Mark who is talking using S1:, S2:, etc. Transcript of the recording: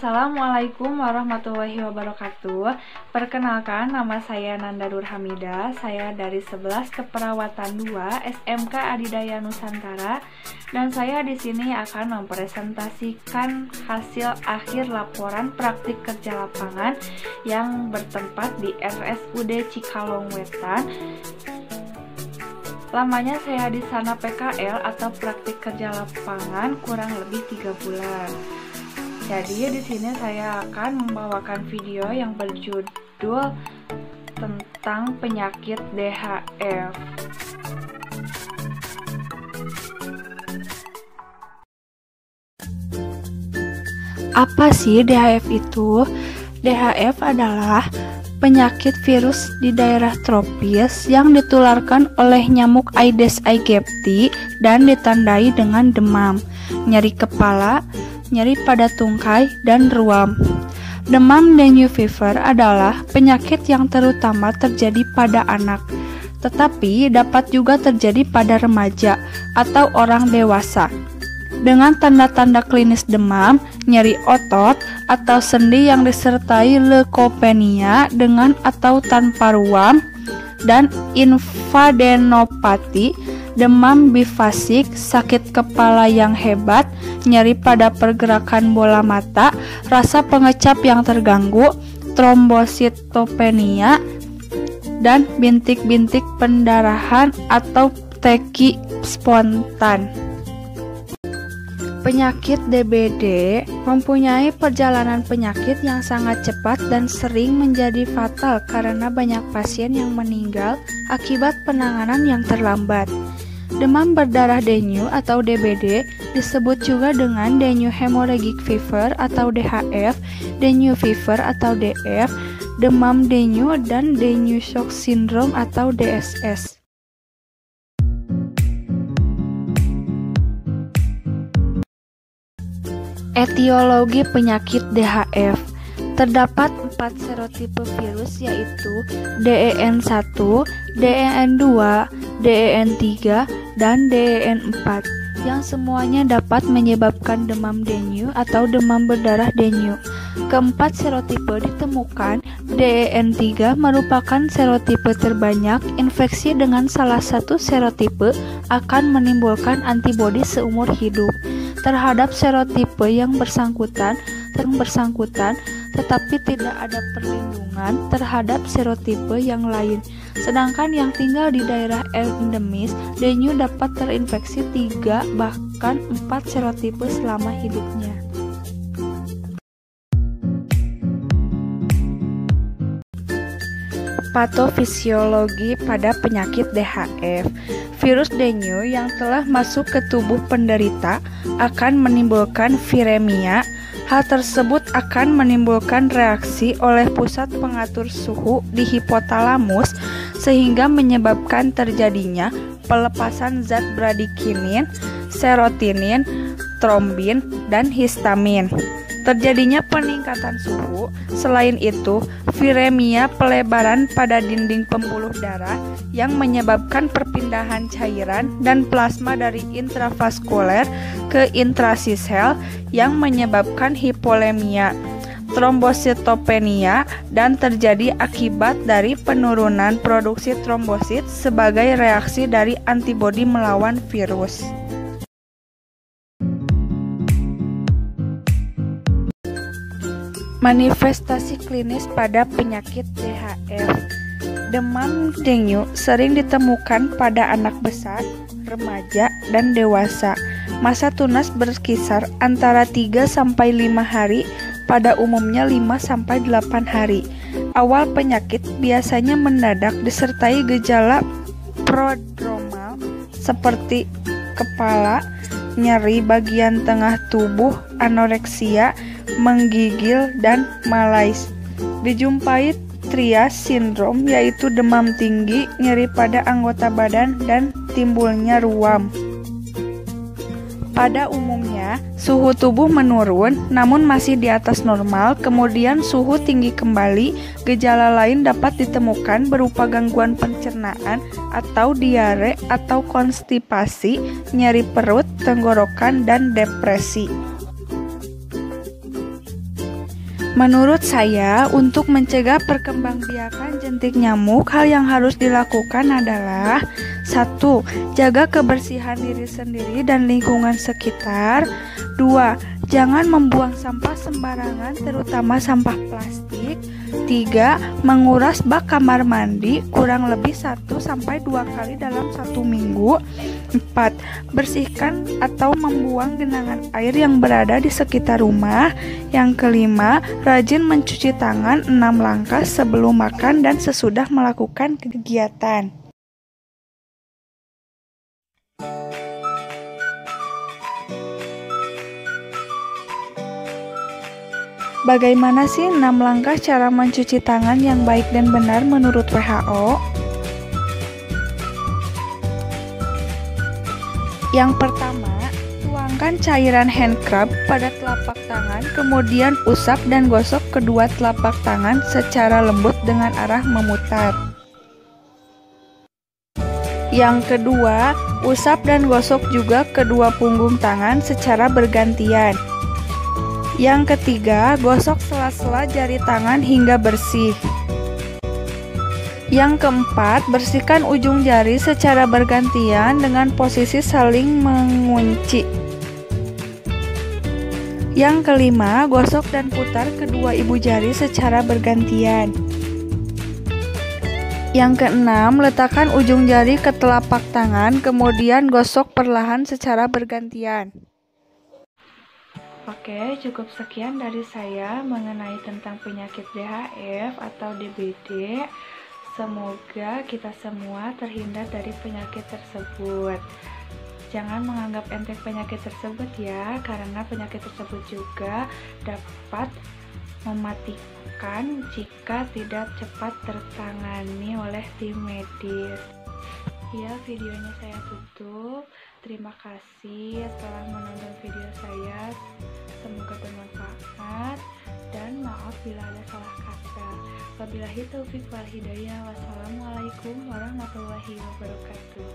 S1: Assalamualaikum warahmatullahi wabarakatuh. Perkenalkan, nama saya Nanda Nurhamida. Saya dari 11 Keperawatan 2 SMK Adidaya Nusantara, dan saya di sini akan mempresentasikan hasil akhir laporan praktik kerja lapangan yang bertempat di RSUD Cikalong Wetan. Lamanya saya di sana PKL atau praktik kerja lapangan kurang lebih 3 bulan. Jadi di sini saya akan membawakan video yang berjudul tentang penyakit DHF. Apa sih DHF itu? DHF adalah penyakit virus di daerah tropis yang ditularkan oleh nyamuk Aedes aegypti dan ditandai dengan demam, nyeri kepala, nyeri pada tungkai, dan ruam. Demam dengue fever adalah penyakit yang terutama terjadi pada anak, tetapi dapat juga terjadi pada remaja atau orang dewasa. Dengan tanda-tanda klinis demam, nyeri otot atau sendi yang disertai leukopenia dengan atau tanpa ruam, dan invadenopati, demam bifasik, sakit kepala yang hebat, nyeri pada pergerakan bola mata, rasa pengecap yang terganggu, trombositopenia, dan bintik-bintik pendarahan atau teki spontan. Penyakit DBD mempunyai perjalanan penyakit yang sangat cepat dan sering menjadi fatal karena banyak pasien yang meninggal akibat penanganan yang terlambat. Demam berdarah dengue atau DBD disebut juga dengan dengue hemorrhagic fever atau DHF, dengue fever atau DF, demam dengue, dan dengue shock syndrome atau DSS. Etiologi penyakit DHF. Terdapat 4 serotipe virus, yaitu DEN1, DEN2, DEN3, dan DEN4, yang semuanya dapat menyebabkan demam dengue atau demam berdarah dengue. Keempat serotipe ditemukan. DEN3 merupakan serotipe terbanyak. Infeksi dengan salah satu serotipe akan menimbulkan antibodi seumur hidup terhadap serotipe yang bersangkutan, tetapi tidak ada perlindungan terhadap serotipe yang lain. Sedangkan yang tinggal di daerah endemis, dengue dapat terinfeksi 3 bahkan 4 serotipe selama hidupnya. Patofisiologi pada penyakit DHF. Virus dengue yang telah masuk ke tubuh penderita akan menimbulkan viremia. Hal tersebut akan menimbulkan reaksi oleh pusat pengatur suhu di hipotalamus sehingga menyebabkan terjadinya pelepasan zat bradikinin, serotinin, trombin, dan histamin. Terjadinya peningkatan suhu. Selain itu, viremia pelebaran pada dinding pembuluh darah yang menyebabkan perpindahan cairan dan plasma dari intravaskuler ke intrasisel yang menyebabkan hipolemia, trombositopenia, dan terjadi akibat dari penurunan produksi trombosit sebagai reaksi dari antibodi melawan virus. Manifestasi klinis pada penyakit DHF. Demam dengue sering ditemukan pada anak besar, remaja, dan dewasa. Masa tunas berkisar antara 3-5 hari, pada umumnya 5-8 hari. Awal penyakit biasanya mendadak disertai gejala prodromal seperti kepala, nyeri bagian tengah tubuh, anoreksia, menggigil, dan malaise. Dijumpai trias sindrom, yaitu demam tinggi, nyeri pada anggota badan, dan timbulnya ruam. Pada umumnya, suhu tubuh menurun namun masih di atas normal, kemudian suhu tinggi kembali. Gejala lain dapat ditemukan berupa gangguan pencernaan atau diare atau konstipasi, nyeri perut, tenggorokan, dan depresi. Menurut saya, untuk mencegah perkembangbiakan jentik nyamuk, hal yang harus dilakukan adalah 1. Jaga kebersihan diri sendiri dan lingkungan sekitar. 2. Jangan membuang sampah sembarangan, terutama sampah plastik. 3. Menguras bak kamar mandi kurang lebih 1-2 kali dalam 1 minggu. 4. Bersihkan atau membuang genangan air yang berada di sekitar rumah. Yang kelima, rajin mencuci tangan 6 langkah sebelum makan dan sesudah melakukan kegiatan. Bagaimana sih 6 langkah cara mencuci tangan yang baik dan benar menurut WHO? Yang pertama, tuangkan cairan hand scrub pada telapak tangan, kemudian usap dan gosok kedua telapak tangan secara lembut dengan arah memutar. Yang kedua, usap dan gosok juga kedua punggung tangan secara bergantian. Yang ketiga, gosok sela-sela jari tangan hingga bersih. Yang keempat, bersihkan ujung jari secara bergantian dengan posisi saling mengunci. Yang kelima, gosok dan putar kedua ibu jari secara bergantian. Yang keenam, letakkan ujung jari ke telapak tangan, kemudian gosok perlahan secara bergantian. Oke, cukup sekian dari saya mengenai tentang penyakit DHF atau DBD. Semoga kita semua terhindar dari penyakit tersebut. Jangan menganggap enteng penyakit tersebut ya, karena penyakit tersebut juga dapat mematikan jika tidak cepat tertangani oleh tim medis. Ya, videonya saya tutup. Terima kasih telah menonton video saya. Semoga bermanfaat dan maaf bila ada salah kata. Wabillahi taufiq wal hidayah. Wassalamualaikum warahmatullahi wabarakatuh.